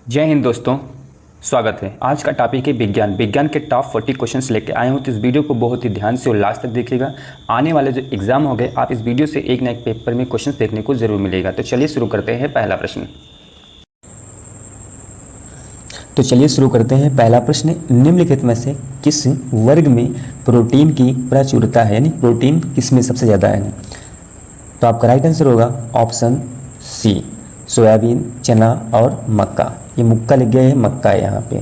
जय हिंद दोस्तों, स्वागत है। आज का टॉपिक है विज्ञान। विज्ञान के टॉप 40 क्वेश्चंस लेके आए हूँ, तो इस वीडियो को बहुत ही ध्यान से और लास्ट तक देखिएगा। आने वाले जो एग्जाम हो गए, आप इस वीडियो से एक ना एक पेपर में क्वेश्चंस देखने को जरूर मिलेगा। तो चलिए शुरू करते हैं। पहला प्रश्न, निम्नलिखित में से किस वर्ग में प्रोटीन की प्रचुरता है, यानी प्रोटीन किस में सबसे ज़्यादा है। तो आपका राइट आंसर होगा ऑप्शन सी, सोयाबीन, चना और मक्का। ये मुक्का लिख गया है, मक्का है यहाँ पे,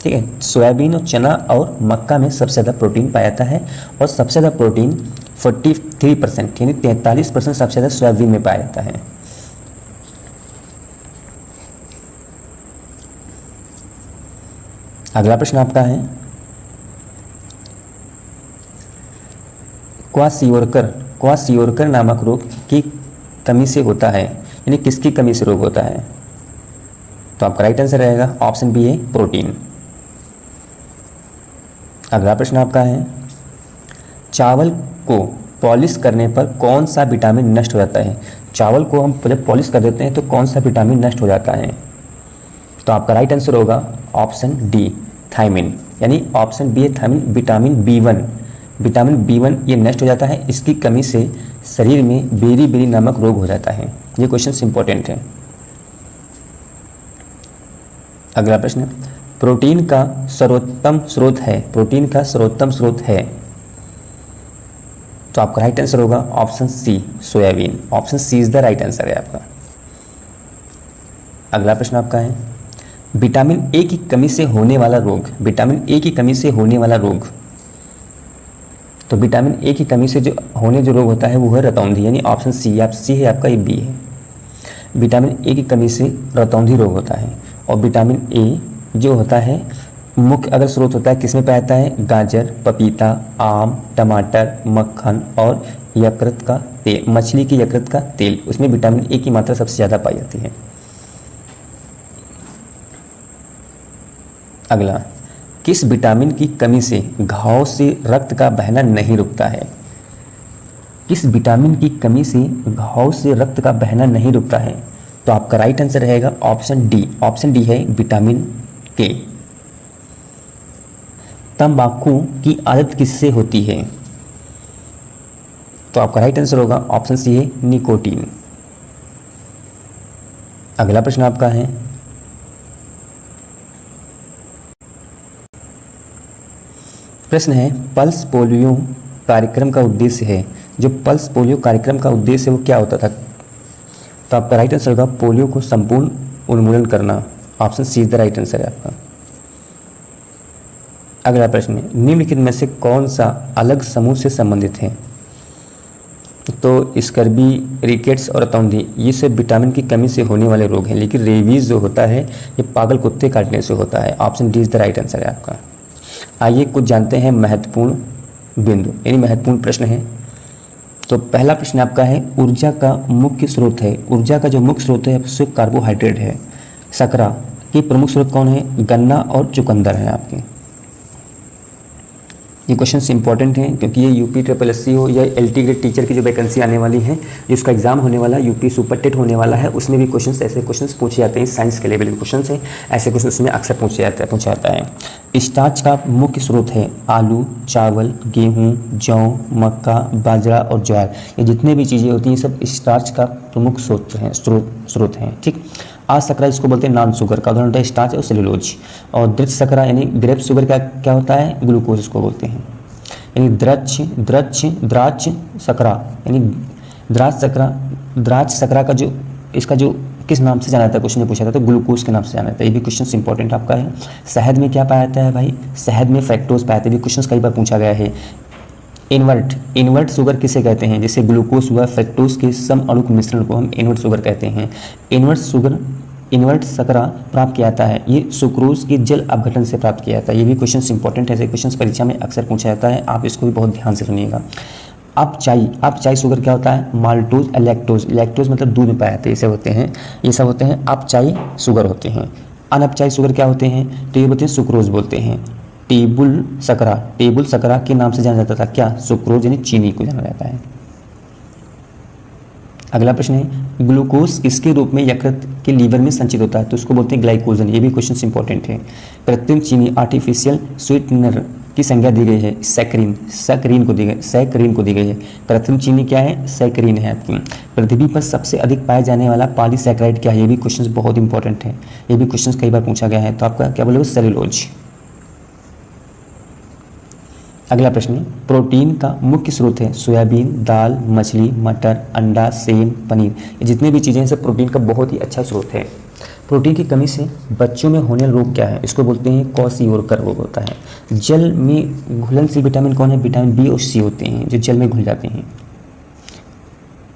ठीक है। सोयाबीन और चना और मक्का में सबसे ज़्यादा प्रोटीन पाया जाता है, और सबसे ज़्यादा प्रोटीन 43% यानी 43% सबसे ज़्यादा सोयाबीन में पाया जाता है। अगला प्रश्न आपका है, क्वाशियोरकर नामक रोग की कमी से होता है, यानी किसकी कमी से रोग होता है। तो आपका राइट आंसर रहेगा ऑप्शन बी है, प्रोटीन। अगला प्रश्न आपका है, चावल को पॉलिश करने पर कौन सा विटामिन नष्ट हो जाता है। चावल को हम जब पॉलिश कर देते हैं तो कौन सा विटामिन नष्ट हो जाता है। तो आपका राइट आंसर होगा ऑप्शन डी, थायमिन, यानी ऑप्शन बी है थायमिन। विटामिन बी वन ये नष्ट हो जाता है। इसकी कमी से शरीर में बेरी नामक रोग हो जाता है। ये क्वेश्चन इंपॉर्टेंट है। अगला प्रश्न, प्रोटीन का सर्वोत्तम स्रोत है। तो आपका राइट आंसर होगा option C, soybean. Option C is the right answer है आपका। अगला प्रश्न आपका है, विटामिन ए की कमी से होने वाला रोग। तो विटामिन ए की कमी से जो रोग होता है वो है रतौंधी, यानी ऑप्शन सी है आपका, ये बी है। विटामिन ए की कमी से रतौंधी रोग होता है। और विटामिन ए जो होता है मुख्य अगर स्रोत होता है किस में पाया जाता है, गाजर, पपीता, आम, टमाटर, मक्खन और यकृत का तेल, मछली की यकृत का तेल, उसमें विटामिन ए की मात्रा सबसे ज़्यादा पाई जाती है। अगला, किस विटामिन की कमी से घाव से रक्त का बहना नहीं रुकता है। किस विटामिन की कमी से घाव से रक्त का बहना नहीं रुकता है। तो आपका राइट आंसर रहेगा ऑप्शन डी है, विटामिन के। तंबाकू की आदत किससे होती है। तो आपका राइट आंसर होगा ऑप्शन सी है, निकोटीन। अगला प्रश्न आपका है, पल्स पोलियो कार्यक्रम का उद्देश्य है। जो पल्स पोलियो कार्यक्रम का उद्देश्य है वो क्या होता था। तो आपका राइट आंसर होगा पोलियो को संपूर्ण उन्मूलन करना। Option C is the right answer है आपका। अगला प्रश्न, निम्नलिखित में से कौन सा अलग समूह से संबंधित है। तो स्कर्बी, रिकेट्स और रतौंधी ये सब विटामिन की कमी से होने वाले रोग हैं, लेकिन रेबीज जो होता है ये पागल कुत्ते काटने से होता है। Option D is the right answer है आपका। आइए कुछ जानते हैं महत्वपूर्ण बिंदु, यानी महत्वपूर्ण प्रश्न है। तो पहला प्रश्न आपका है, ऊर्जा का मुख्य स्रोत है। ऊर्जा का जो मुख्य स्रोत है उससे कार्बोहाइड्रेट है। शर्करा के प्रमुख स्रोत कौन है, गन्ना और चुकंदर है आपके। ये क्वेश्चन इंपॉर्टेंट हैं क्योंकि ये यूपी SSC हो या LT ग्रेड टीचर की जो वैकेंसी आने वाली है, जिसका एग्जाम होने वाला है, यूपी सुपर टेट होने वाला है, उसमें भी ऐसे क्वेश्चंस पूछे जाते हैं। साइंस के लेवल के क्वेश्चन हैं, ऐसे क्वेश्चन उसमें अक्सर पूछा जाता है। स्टार्च का मुख्य स्रोत है आलू, चावल, गेहूँ, जौ, मक्का, बाजरा और ज्वार। ये जितने भी चीज़ें होती हैं सब स्टार्च का प्रमुख स्रोत हैं, ठीक। आज शर्करा इसको बोलते हैं नॉन शुगर का उदाहरण होता है स्टार्च और सेलुलोज। और द्रव्य शर्करा यानी ग्रेप शुगर का क्या होता है, ग्लूकोज इसको बोलते हैं। यानी द्राक्ष शर्करा यानी द्राक्ष शर्करा का जो इसका जो किस नाम से जाना जाता है, क्वेश्चन ने पूछा था, तो ग्लूकोज के नाम से जाना जाता है। ये भी क्वेश्चन इंपॉर्टेंट आपका है। शहद में क्या पाया जाता है भाई, शहद में फ्रैक्टोज पाया जाता है। ये क्वेश्चन कई बार पूछा गया है। इन्वर्ट शुगर किसे कहते हैं, जैसे ग्लूकोज हुआ, फ्रैक्टोज के सम अणु मिश्रण को हम इन्वर्ट शुगर कहते हैं। इन्वर्ट शर्करा प्राप्त किया जाता है, ये सुक्रोज के जल अपघटन से प्राप्त किया जाता है। ये भी क्वेश्चन इंपॉर्टेंट है, ऐसे क्वेश्चन परीक्षा में अक्सर पूछा जाता है, आप इसको भी बहुत ध्यान से सुनिएगा। अब चाय शुगर क्या होता है, माल्टोज, लैक्टोज मतलब दूध में पाया जाता है, ये सब होते हैं अब चाय शुगर होते हैं। अनअपचाई शुगर क्या होते हैं, तो ये बोलते हैं सुक्रोज बोलते हैं। टेबुल शकरा के नाम से जाना जाता था क्या, सुक्रोज यानी चीनी को जाना जाता है। अगला प्रश्न है ग्लूकोज किसके रूप में यकृत के लीवर में संचित होता है, तो उसको बोलते हैं ग्लाइकोजन। ये भी क्वेश्चन इंपॉर्टेंट है। कृत्रिम चीनी आर्टिफिशियल स्वीटनर की संज्ञा दी गई है सैकरीन, सैकरीन को दी गई है। कृत्रिम चीनी क्या है, सैकरीन है आपकी। पृथ्वी पर सबसे अधिक पाया जाने वाला पॉलीसैकेराइड क्या है, ये भी क्वेश्चन बहुत इंपॉर्टेंट है, ये भी क्वेश्चन कई बार पूछा गया है। तो आपका क्या बोलोगे, सेलुलोज। अगला प्रश्न है प्रोटीन का मुख्य स्रोत है सोयाबीन, दाल, मछली, मटर, अंडा, सेम, पनीर। ये जितने भी चीज़ें हैं सब प्रोटीन का बहुत ही अच्छा स्रोत है। प्रोटीन की कमी से बच्चों में होने वाला रोग क्या है, इसको बोलते हैं क्वाशियोरकर रोग होता है। जल में घुलनशील विटामिन कौन है, विटामिन बी और सी होते हैं जो जल में घुल जाते हैं।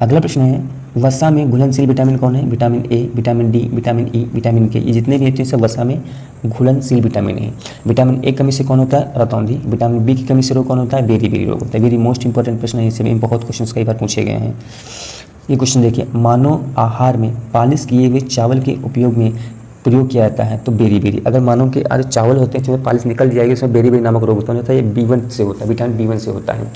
अगला प्रश्न है वसा में घुलनशील विटामिन कौन है, vitamin A, vitamin D, vitamin E, vitamin के। ये जितने भी होते हैं सब वसा में घुलनशील विटामिन है। विटामिन ए कमी से कौन होता है, रतौंधी। विटामिन बी की कमी से रोग कौन होता है, बेरी रोग होता है। वेरी मोस्ट इंपॉर्टेंट प्रश्न है, इससे भी बहुत क्वेश्चन कई बार पूछे गए हैं। ये क्वेश्चन देखिए मानव आहार में पालिश किए हुए चावल के उपयोग में प्रयोग किया जाता है, तो बेरी। अगर मानो कि आज चावल होते हैं जिसमें पालिश निकल जाएगी उसमें बेरी नामक रोग उत्पन्न होता है। ये B1 से होता है, विटामिन B1 से होता है।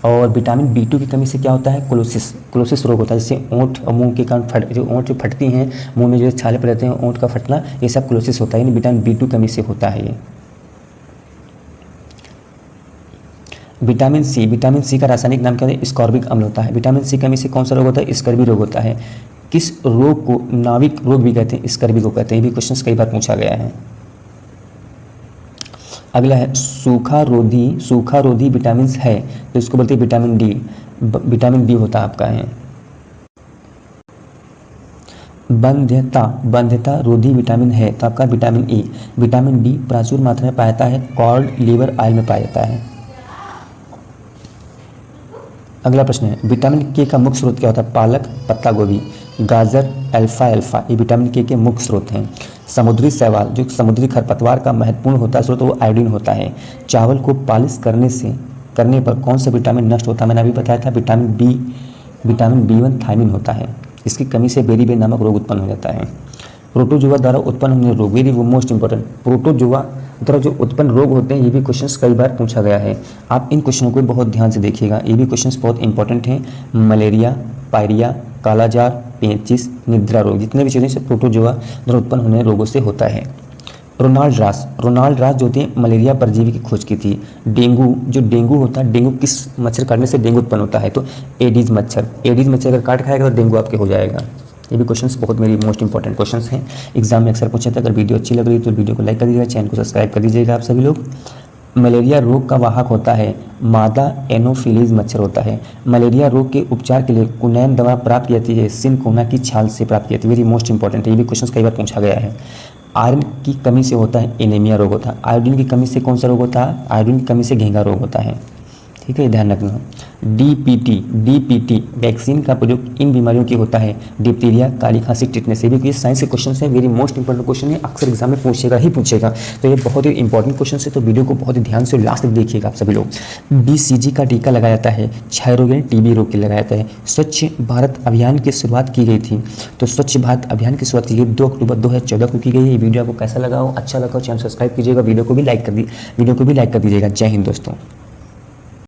और विटामिन B2 की कमी से क्या होता है, क्लोसिस रोग होता है, जिससे ओंठ और मुंह के कारण जो ओंठ जो फटती हैं, मुंह में जो छाले पड़ जाते हैं, ओंठ का फटना, ये सब क्लोसिस होता है, यानी विटामिन B2 कमी से होता है ये। विटामिन सी का रासायनिक नाम क्या है, स्कॉर्बिक अम्ल होता है। विटामिन सी कमी से कौन सा रोग होता है, स्कर्वी रोग होता है। किस रोग को नाविक रोग भी कहते हैं, स्कर्वी को कहते हैं। ये भी क्वेश्चन कई बार पूछा गया है। अगला है सूखा रोधी विटामिन है, तो इसको बोलते हैं विटामिन डी। विटामिन डी होता है आपका है। बंध्यता रोधी विटामिन है, तो आपका विटामिन ई। विटामिन डी प्रचुर मात्रा में पाया जाता है, कॉड लिवर ऑयल में पाया जाता है। अगला प्रश्न है विटामिन के का मुख्य स्रोत क्या होता है, पालक, पत्ता गोभी, गाजर, अल्फा। ये विटामिन के मुख्य स्रोत हैं। समुद्री शैवाल जो समुद्री खरपतवार का महत्वपूर्ण होता है स्रोत, वो आयोडीन होता है। चावल को पालिश करने पर कौन सा विटामिन नष्ट होता है, मैंने अभी बताया था विटामिन B1 थायमिन होता है। इसकी कमी से बेरी नामक रोग उत्पन्न हो जाता है। प्रोटोजोआ द्वारा उत्पन्न होने रोग, वेरी मोस्ट इंपॉर्टेंट। प्रोटोजोआ द्वारा जो उत्पन्न रोग होते हैं, ये भी क्वेश्चंस कई बार पूछा गया है। आप इन क्वेश्चनों को बहुत ध्यान से देखिएगा, ये भी क्वेश्चंस बहुत इंपॉर्टेंट हैं। मलेरिया, पायरिया, कालाजार, पेचिस, निद्रा रोग, जितने भी चीज़ें से प्रोटोजोआ द्वारा उत्पन्न होने रोगों से होता है। रोनाल्ड रास जो थे मलेरिया परजीवी की खोज की थी। डेंगू होता है, डेंगू किस मच्छर काटने से डेंगू उत्पन्न होता है, तो एडीज मच्छर अगर काट खाएगा तो डेंगू आपके हो जाएगा। ये भी क्वेश्चंस बहुत मेरी मोस्ट इंपॉर्टेंट क्वेश्चंस हैं, एग्जाम में अक्सर पूछे थे। अगर वीडियो अच्छी लग रही है तो वीडियो को लाइक कर दीजिएगा, चैनल को सब्सक्राइब कर दीजिएगा आप सभी लोग। मलेरिया रोग का वाहक होता है मादा एनोफिलीज मच्छर होता है। मलेरिया रोग के उपचार के लिए कुनैन दवा प्राप्त की जाती है, सिनकोना की छाल से प्राप्त की जाती है। वेरी मोस्ट इंपॉर्टेंट है, ये भी क्वेश्चन कई बार पूछा गया है। आयरन की कमी से होता है एनीमिया रोग होता है। आयोडीन की कमी से कौन सा रोग होता है, आयोडीन की कमी से घेंघा रोग होता है। ठीक है, ध्यान रखना। डीपीटी वैक्सीन का प्रयोग इन बीमारियों की होता है, डिप्थीरिया, काली खांसी, टिटनेस। ये भी साइंस के क्वेश्चन है, वेरी मोस्ट इंपॉर्टेंट क्वेश्चन है, अक्सर एग्जाम में पूछेगा। तो ये बहुत ही इंपॉर्टेंट क्वेश्चन है, तो वीडियो को बहुत ही ध्यान से लास्ट तक देखिएगा आप सभी लोग। BCG का टीका लगाया जाता है, क्षय रोग यानी TB रोग के लगाया जाता है। स्वच्छ भारत अभियान की शुरुआत की गई थी, तो स्वच्छ भारत अभियान की शुरुआत की गई 2 अक्टूबर 2014 को की गई। ये वीडियो आपको कैसा लगा हो, अच्छा लगा हो, चैनल सब्सक्राइब कीजिएगा, वीडियो को भी लाइक कर दीजिएगा। जय हिंद दोस्तों।